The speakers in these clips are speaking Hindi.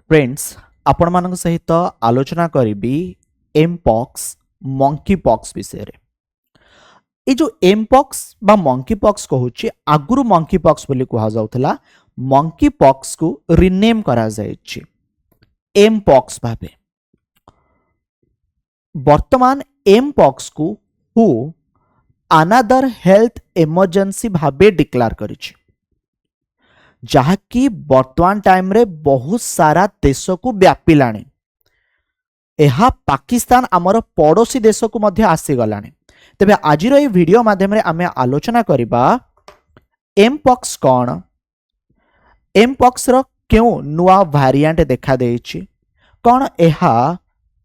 फ्रेंड्स आपण मान सहित आलोचना करी एमपॉक्स मंकी पॉक्स विषय रे। ये जो एमपॉक्स बा मंकी पॉक्स कहूँ आगुरु मंकी पॉक्स बोली कहा जाउथला, मंकी पॉक्स को रिनेम करा जायछि एमपॉक्स भाबे। वर्तमान एमपॉक्स को हु अनदर हेल्थ इमरजेंसी भाबे डिक्लेयर करिछि, जहाँकि वर्तमान टाइम रे बहुत सारा देश को व्यापिलाणी। यह पाकिस्तान आमर पड़ोसी देश को मध्य आसीगलाणी। तेबे आज ये वीडियो माध्यम रे आमे आलोचना करिबा एमपॉक्स कौन, एमपॉक्स रो क्यों नुआ वेरिएंट देखा देछि, कौन यह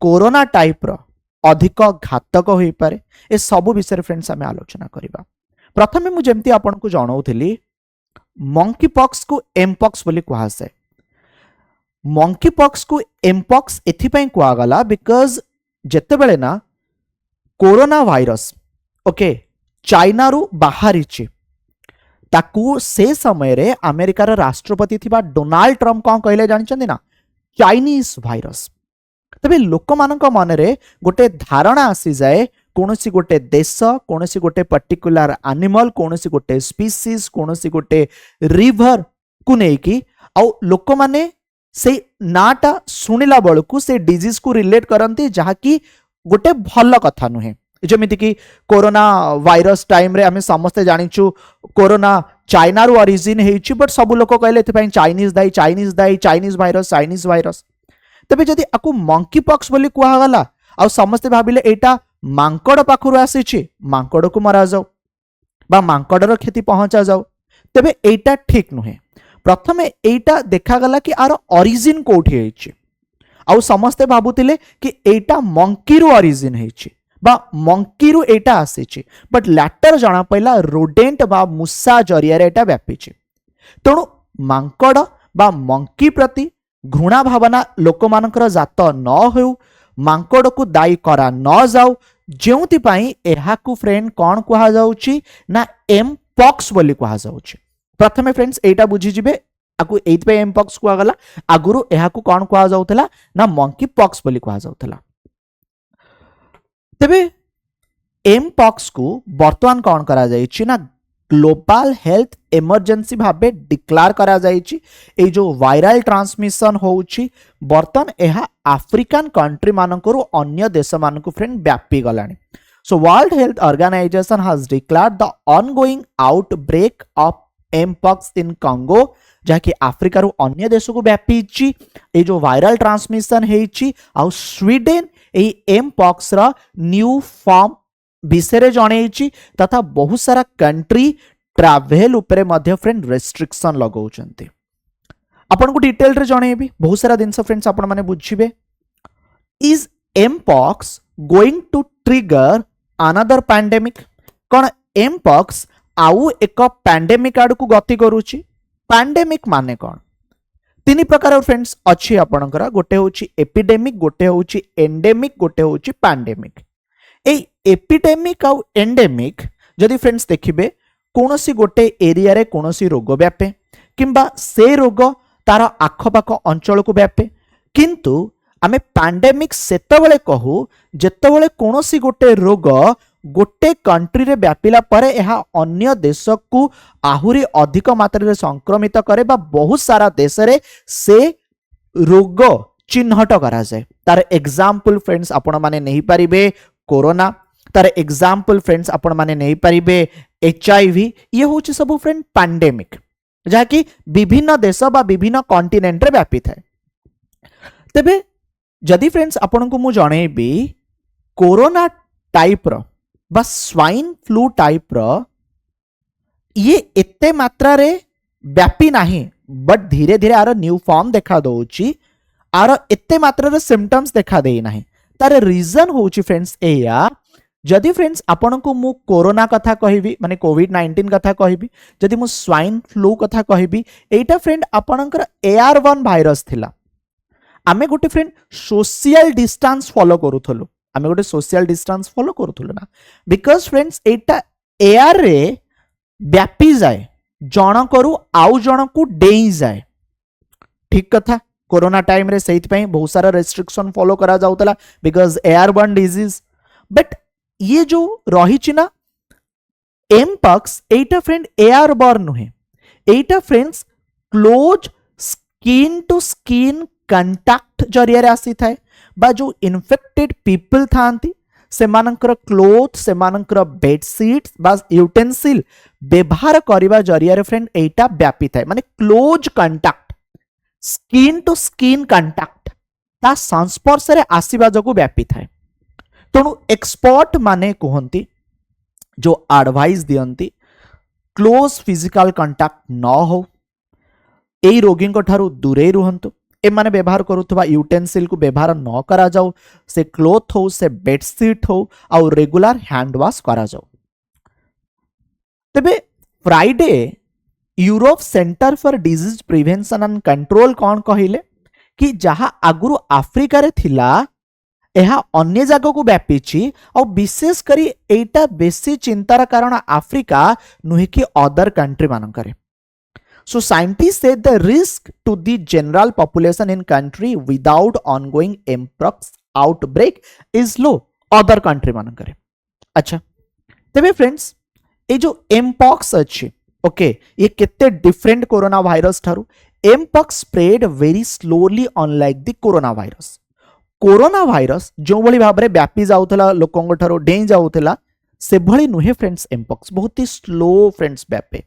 कोरोना टाइप रो अधिक घातक होई पारे, ए सब विषय फ्रेंड्स आमे आलोचना करिबा। प्रथमे मु जेमती आपन को जणाउथली मंकी पॉक्स को एमपॉक्स बोली कहा जाए। मंकी पॉक्स को एमपॉक्स एथिपाई कहा गला बिकॉज जेतेबेले ना कोरोना वायरस ओके चाइना रु बाहरी ताकू से समय रे अमेरिकार राष्ट्रपति थिबा डोनाल्ड ट्रम्प कौन कहले जानिचंदी ना, चाइनीज वायरस। तबे लोक मानक मन रे गोटे धारणा आसी जाए कौनसी गोटे देश, कौनसी गोटे पर्टिकुलर एनिमल, कौनसी गोटे स्पीसीज, कौनसी गोटे रिवर को नेकी आउ लोक माने से नाटा सुनिला बळकू से डिजीज को रिलेट करंती, जहा कि गोटे भल कथा नुहे। जमिति कि कोरोना वायरस टाइम रे हमें समस्ते जानिचु कोरोना चाइना रु ओरिजिन हेछि, बट सब लोक कहले एथिपाई चाइनीज दाई, चाइनीज दाई, चाइनीज वायरस, चाइनीज वायरस। तबे जदि आकु मंकी पॉक्स बोली कुहा गला आ समस्ते भाबिले एटा मांकड़ पाखरु आसीछि, मांकड़ को मरा जाऊ बा मांकड़र क्षति पहुंचा जाऊ, तेबे एटा ठीक नुहे। प्रथमे एटा देखा गला कि आर ओरिजिन कोठी हेछि, आ समस्ते भाबुतिले कि एटा मंकी रु ओरिजिन हेछि बा मंकी रु एटा आसीछि, बट लैटर जना पइला रोडेंट बा मुसा जरिया रे एटा व्यापिछि। तेणु मांकड़ बा मंकी प्रति घृणा भावना लोक मानकर जात न हो, मांकड़ को दायी करा न जाऊ, जेउति पाई एहाकु फ्रेंड कौन कहा जाउछि ना एमपॉक्स बोली कहा जाउछि। प्रथमे फ्रेंड्स एटा बुझी जिबे आकु एइत पे एमपॉक्स कहा गला, आगुरु एहाकु कौन कहा जाउथला ना मंकी पॉक्स बोली कहा जाउथला। तेबे एमपॉक्स को वर्तमान कौन करा जाइछि ना ग्लोबल हेल्थ इमरजेंसी भाबे डिक्लेयर करा जाइछि। ए जो वायरल ट्रांसमिशन होउछि वर्तमान एहा अफ्रीकन कंट्री मानकरू अन्य देश मानकु फ्रेंड व्यापी गलानी। So world health organization has declared the ongoing outbreak of mpox in Congo, जहाँकि अफ्रीका रु अन्य देश को व्यापी ए जो वायरल ट्रांसमिशन हेछि। आ स्वीडेन ए एमपॉक्स रा न्यू फॉर्म विषय जणैछि तथा बहुत सारा कंट्री ट्रैवल उपरे मध्य फ्रेंड रेस्ट्रिक्शन लगाउछन्ते। आपन को डिटेल रे जणैबी बहुत सारा दिन फ्रेंड्स आपण माने बुझिबे। Is mpox going to trigger another pandemic, कोन एमपॉक्स आउ एक पैंडेमिक आड़ को गति करूछि। पैंडेमिक माने कोन, तीन प्रकार फ्रेंड्स अछि आपणकर, गोटे होछि एपिडेमिक, गोटे होछि एंडेमिक, गोटे होछि पैंडेमिक। ए एपिडेमिक आउ एंडेमिक जदि फ्रेंड्स देखिबे कोनोसी गोटे एरिया रे कोनोसी रोग व्यापे किंबा से रोग तार आखपाख अंचल को व्यापे, किंतु आमे पैंडेमिक सेतबेले कहू जेतबेले कोनोसी गोटे रोग गोटे कंट्री रे व्यापिला परे एहा अन्य देश को आहुरी अधिक मात्रा रे संक्रमित करे बा बहुत सारा देश रे से रोग चिन्हट करा जाए। तार एग्जांपल फ्रेंड्स आपण माने नहीं पारिबे कोरोना, तार एग्जांपल फ्रेंड्स आपण माने नहीं पारिबे एचआईवी। ये होची सब फ्रेंड पैंडेमिक, जहा कि विभिन्न देश बा विभिन्न कॉन्टिनेंट रे व्यापी थाए। तेबे जदि फ्रेंड्स आपण को मु जणैबी कोरोना टाइप रो बा स्वाइन फ्लू टाइप रो ये एते मात्रा रे व्यापी नाही, बट धीरे धीरे आर न्यू फॉर्म देखा दउची, आर एते मात्रा रे सिम्पटम्स देखा देई नाही। तार रीजन होची फ्रेंड्स एया, जदि फ्रेंड्स आपण को मु कोरोना कथा कहिबी माने कोविड-19 कथा कहिबी, जदि मु स्वाइन फ्लू कथा कहिबी, एटा फ्रेंड आपणकर AR1 भाइरस थिला। आमे गोटे फ्रेंड सोशल डिस्टेंस फॉलो करूथलो, आमे गोटे सोशल डिस्टेंस फॉलो करूथलो ना, बिकॉज फ्रेंड्स एटा एआर रे व्यापी जाए, जन करू आउ जन को डेई जाए। ठीक कथा कोरोना टाइम रे सेहित पई बहुत सारा रेस्ट्रिक्शन फॉलो करा जाउतला बिकॉज एयरबर्न डिजीज बट ये जो रही ना एमपॉक्स एटा फ्रेंड एयरबर्न नुहे एटा friends close skin to skin contact जरिया आसी थाए बा जो इन्फेक्टेड पीपल थांती सेमानंकर क्लोथ सेमानंकर बेडशीट बा यूटेंसिल व्यवहार करबा जरिया रे फ्रेंड एटा व्यापी थाए माने close contact skin to skin contact ता संस्पर्श रे आसीबा जगु व्यापी थाए तेणु एक्सपर्ट माने कहंती जो एडवाइस दियंती क्लोज फिजिकल कंटाक्ट न हो एई रोगी ठारू दूरे रुहंतु एमाने व्यवहार करुवा यूटेंसिल को व्यवहार न करा जाऊ से क्लोथ हो से बेडशीट हो आउ रेगुलर हैंड वॉश करा जाऊ तेबे Friday Europe centre for disease prevention and control कौन कहिले कि जहां आगुरु अफ्रीका रे थिला यह अन्य जगह को व्यापी और विशेष करी एटा बेसी चिंतार कारण अफ्रीका नुहे कि अदर कंट्री मानकरे So scientists say the risk to the general population in country without ongoing mpox outbreak is low other country मानकरे अच्छा तेबे फ्रेंड्स ये जो mpox अच्छी ओके ये कितने डिफरेंट कोरोना वायरस ठारू mpox spread very slowly unlike the corona virus जो भली भाव में व्यापी जाउथला लोकंग ठारू डेई जाउथला से भली नुहे फ्रेंड्स mpox बहुत ही स्लो फ्रेंड्स व्यापे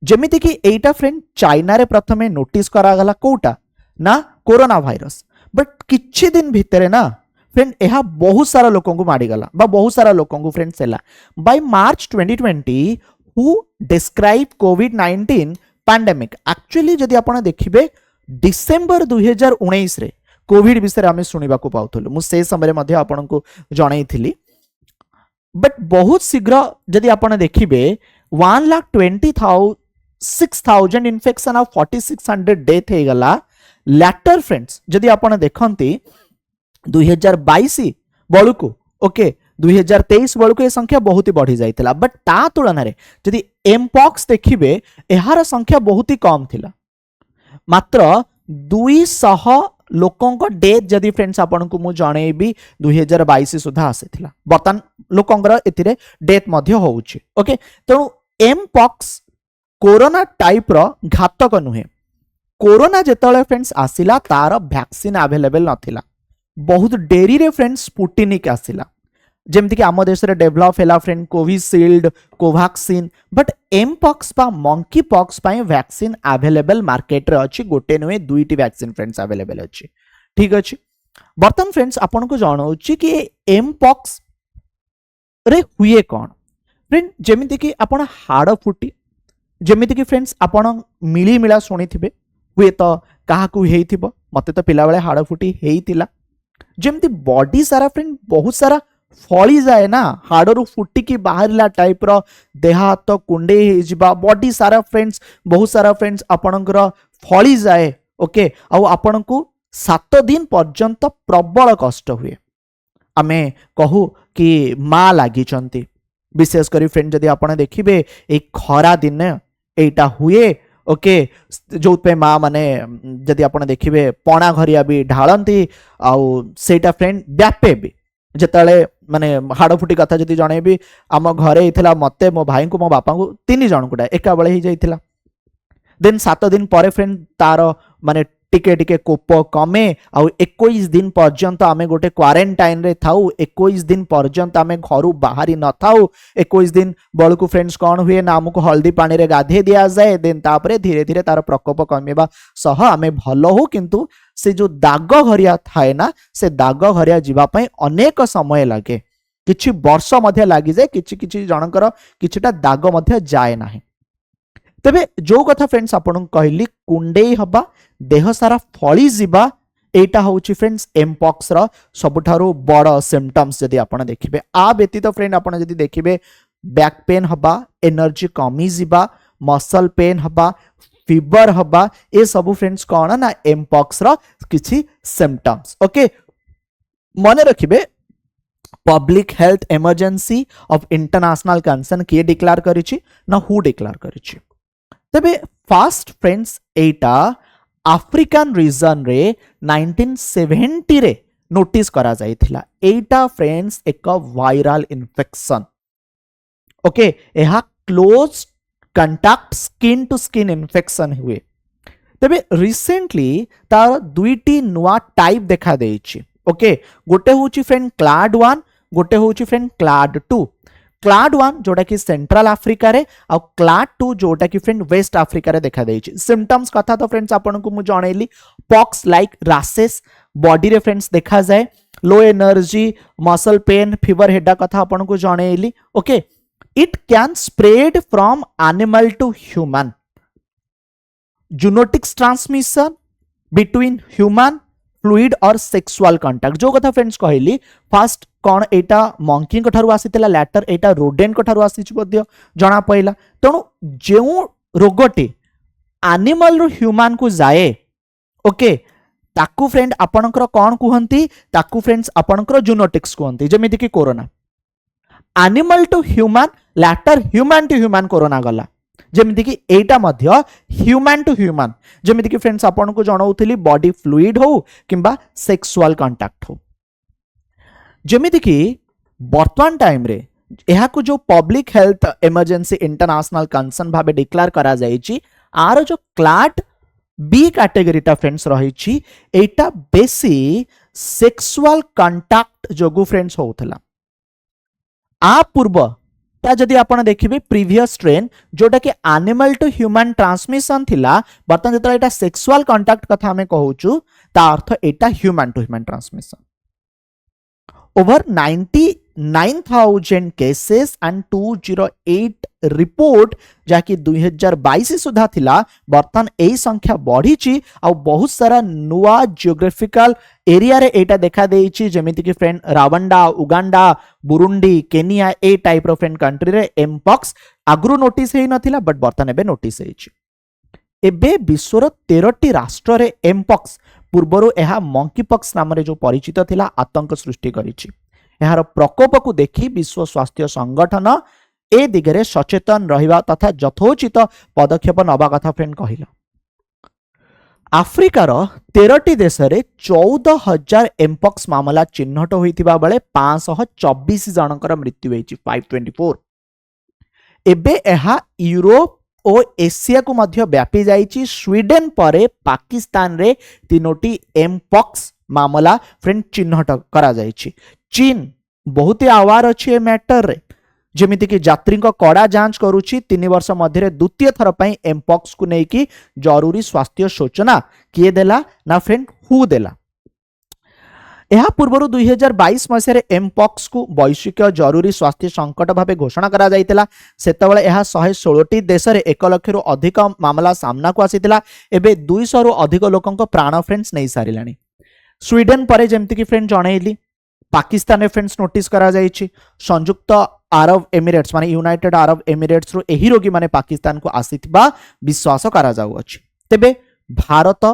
जेमिति कि एटा फ्रेंड चाइना रे प्रथमे नोटिस करागला कोटा ना कोरोना वायरस बट किछि दिन भितरे ना फ्रेंड एहा बहुत सारा लोकों को मारी गला बा बहुत सारा लोकों को फ्रेंड्स हैला by March 2020 who describe covid pandemic actually जदि आपण देखिबे डिसेंबर 2019 रे कोविड विषय रे हमें सुनिबा को पाउथलु मु से समय मध्ये आपण को जणाइथिली बट बहुत शीघ्र जदि आपण देखिबे 1,26,000 इन्फेक्शन और 4600 डेथ हो गला लैटर फ्रेंड्स जदि आपण देखंती 2022 बळुको ओके 2023 बळुको ए संख्या बहुत ही बढ़ी जाइतिला बट ता तुलना रे जदि एमपॉक्स देखिबे एहार संख्या बहुत ही कम थिला मात्र 200 लोकों को डेथ जदि फ्रेंड्स आपण को मु जणेबी 2022 सुधा आसीथिला बर्तन लोकंगर एथिरे डेथ मध्य होउची ओके तेणु एमपॉक्स कोरोना टाइप रो घातक नुहे कोरोना जेतले फ्रेंड्स आसिला तार वैक्सीन अवेलेबल नथिला बहुत डेरी रे फ्रेंड्स स्पुटनिक आसिला जेमति कि आम देश रे डेवलप हैला friend Covishield Covaxin but mpox बा मंकी पॉक्स पाए वैक्सीन अवेलेबल मार्केट रे अछि गोटे नुहे दुईटी वैक्सीन फ्रेंड्स अवेलेबल अछि ठीक अछि बर्तन फ्रेंड्स आपन को जानो कि एमपॉक्स रे हुए कोन फ्रेंड जेमिति कि आपण हाड़ फुटी जेमिति कि फ्रेंड्स आपण मिली मिला सुनिथिबे हुए तो काहाकू हेइथिबो मते तो पिला बेले हाड़ फुटी हेइतिला जेमिति बॉडी सारा फ्रेंड बहुत सारा फली जाए ना हाड़ू फुटी की बाहरला टाइप रो देह हाथ कुंडे हेजिबा बॉडी सारा फ्रेंड्स बहुत सारा फ्रेंड्स आपणकर फली जाए ओके आ आपण को 7 दिन पर्यंत प्रबल कष्ट हुए आमे कहू कि माँ लागी विशेष करी फ्रेंड जदि आपण देखिबे ए खरा दिन एटा हुए ओके जो पे माँ माने जदि आपण देखिबे पणा घरिया भी ढालंती आउ सेटा फ्रेंड व्यापे भी जेतले माने हाड़ फुटी कथा जदि जणेबी आम घरे हिथला मते मो भाई को मो बापा को 3 जन को एका बेले ही जाइथिला देन 7 दिन परे फ्रेंड तार माने टिके टिके कोप कमे आ 21 दिन पर्यंत आमे गोटे क्वारंटाइन रे थाउ 21 दिन पर्यंत आमे घरु बाहरी न थाउ 21 दिन बळकु फ्रेंड्स कोन हुए ना हमको हल्दी पानी रे गाधे दिया जाए देन तापरे धीरे धीरे तार प्रकोप कमेबा सह आमे भलो हो किंतु से जो दाग घरिया थाए ना से दाग घरिया जीवा पई अनेक समय लागे किछि वर्ष मध्य लागि जाए किछि किछि जनकर किछिटा दाग मध्य जाए नाही तेबे जो कथा फ्रेंड्स आपन कहली कुंडेई हबा देह सारा फली जीवा एटा होची फ्रेंड्स एमपॉक्स रो सबुठारो बड़ सिम्पटम्स जदि आपन देखिबे आ व्यतीत फ्रेंड आपन जदि देखिबे बैक पेन हबा एनर्जी कमी जीवा मसल पेन हबा फीवर हबा ए सब फ्रेंड्स कोन ना एमपॉक्स रो किछि सिम्पटम्स ओके मने रखिबे public health emergency of international concern किए डिक्लेयर करिछि ना हु डिक्लेयर करिछि तबे फास्ट फ्रेंड्स एटा आफ्रिकान रीजन रे 1970 रे नोटिस करा जाइथिला एटा फ्रेंड्स एक वायरल इन्फेक्शन ओके एहा close contact skin to skin infection हुए तेबे रिसेंटली तार दुईटी नुआ टाइप देखा देइछि ओके गोटे होची फ्रेंड क्लाड 1 गोटे होची फ्रेंड क्लाड 2 क्लाड 1 जोटा कि सेंट्रल अफ्रिका रे आ क्लाड 2 जोटा कि फ्रेंड वेस्ट अफ्रिका रे देखा देइछि सिम्पटम्स कथा तो फ्रेंड्स आपन को मु जणैली पॉक्स लाइक रैशेस बॉडी रे फ्रेंड्स देखा जाए low energy muscle pain fever हेडा कथा आपन को जणैली okay it can spread from animal to human zoonotics transmission between human fluid और सेक्सुअल कांटेक्ट जो कथा फ्रेंड्स कहली फास्ट कौन एटा मंकी ठारू आसीतिला लैटर एटा रोडेंट ठारू आसीछि बद्य जणा पइला तणु जेउ रोगटे एनिमल रो ह्यूमन को जाए ओके ताकू फ्रेंड आपणकर कौन कुहंती ताकू फ्रेंड्स आपणकर जूनोटिक्स कुहंती जेमिति कि corona animal to human later human to human corona गला जेमिति कि एटा मध्य ह्यूमन टू ह्यूमन जेमिति कि फ्रेंड्स आपन को जणाउथिली बॉडी फ्लूइड हो किंबा सेक्सुअल कांटेक्ट हो जेमिति कि वर्तमान टाइम रे एहा को जो public health emergency international concern भाबे डिक्लेयर करा जाईची आर जो क्लाड बी कैटेगरीटा फ्रेंड्स रहिची एटा बेसी सेक्सुअल कांटेक्ट जोगु फ्रेंड्स होउथला आ पूर्व जदि आपण देखिबे प्रीवियस ट्रेन जोटा कि एनिमल टू ह्यूमन ट्रांसमिशन थिला बर्तन जतरा एटा सेक्सुअल कांटेक्ट कथा हमें कहूचु ता अर्थ एटा human to human transmission over 99,000 cases and 208 report जाकि 2022 सुधा थिला बर्तन एई संख्या बढ़ीची आ बहुत सारा नुआ जियोग्राफिकल एरिया रे एटा देखा देइची जेमिति कि फ्रेंड रावंडा उगांडा बुरुंडी केनिया ए टाइप रो फ्रेंड कंट्री रे एमपॉक्स आगु नोटिस हेई नथिला बट बर्तन एबे नोटिस हेइची एबे विश्वर 13टी राष्ट्र रे एमपॉक्स पूर्वरु एहा मंकीपॉक्स नाम रे जो परिचित थिला आतंक सृष्टि करिछि एहार प्रकोप को देखि विश्व स्वास्थ्य संगठन ए दिगरे सचेतन रहिबा तथा यथोचित पदक्षेप नबा कथा फ्रेंड कहिला आफ्रिकार 13टी देश रे 14,000 एमपॉक्स मामला चिन्हट होइतिबा बेले 524 जनकर मृत्यु होइछि 524 एबे एहा यूरोप ओ एशिया को मध्य व्यापी जाइछि स्वीडन परे पाकिस्तान रे 3टी एमपॉक्स मामला फ्रेंड चिन्हट करा जाइछि चीन बहुत आवार अच्छी ए मैटर रे जेमिति कि यात्री कड़ा जांच करुछि 3 वर्ष मध्य द्वितीय थर पई एमपॉक्स को नेकी जरूरी स्वास्थ्य सूचना किए देला ना फ्रेंड हु देला एहा पूर्व 2022 मसीह एमपॉक्स को वैश्विक जरूरी स्वास्थ्य संकट भाव घोषणा करा जाइतिला सेतबेले एहा 116टी देश रे 1 लाख रु अधिक मामला सामना को आसीतिला एबे 200 रु अधिक लोकंक प्राण फ्रेंड्स नै सारिलानी स्वीडन परे जेमति कि फ्रेंड जणैली पाकिस्तान रे फ्रेंड्स नोटिस करा जाइछि संयुक्त अरब एमिरेट्स माने यूनाइटेड अरब एमिरेट्स रो एही रोगी माने पाकिस्तान को आसीथिबा विश्वास करा जाउ अछि तेबे भारत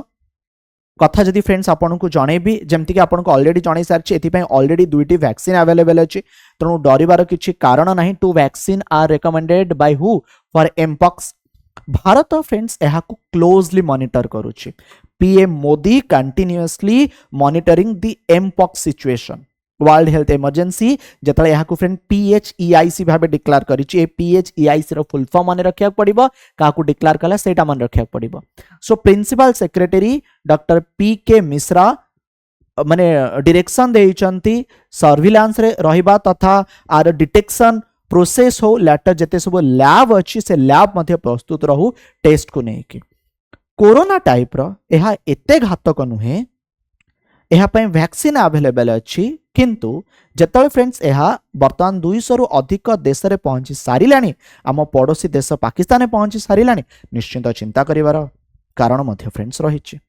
कथा जदि फ्रेंड्स आपन को जणेबी जेमति कि आपन को ऑलरेडी जणै सारछि एथि पय ऑलरेडी दुईटी वैक्सीन अवेलेबल अछि तणु डरिबार किछि कारण नाही two vaccine are recommended by हु फॉर एमपॉक्स भारत फ्रेंड्स एहा को क्लोजली मॉनिटर करूछि PM Modi continuously monitoring the mpox situation world health emergency जतले यहाँ को फ्रेंड PHEIC भाबे डिक्लेयर करिछि ए PHEIC रो फुल फॉर्म माने रखिया पड़िबो काकू डिक्लेयर कला सेटा माने रखिया पड़िबो so principal secretary doctor PK Mishra माने डायरेक्शन देइचंती सर्विलांस रे रहिबा तथा आर डिटेक्शन प्रोसेस हो लेटर जते सब लैब अछि से लैब मध्ये प्रस्तुत रहू टेस्ट को नेकी कोरोना टाइप रो एहा एते घातक नुहे एहा पय वैक्सीन अवेलेबल अछि किंतु जतले फ्रेंड्स एहा वर्तमान 200 रु अधिक देश रे पहुंची सारिलानी आम पड़ोसी देश पाकिस्तान पहुंची सारिलानी निश्चिंत चिंता करिवार कारण मध्य फ्रेंड्स रहिछि।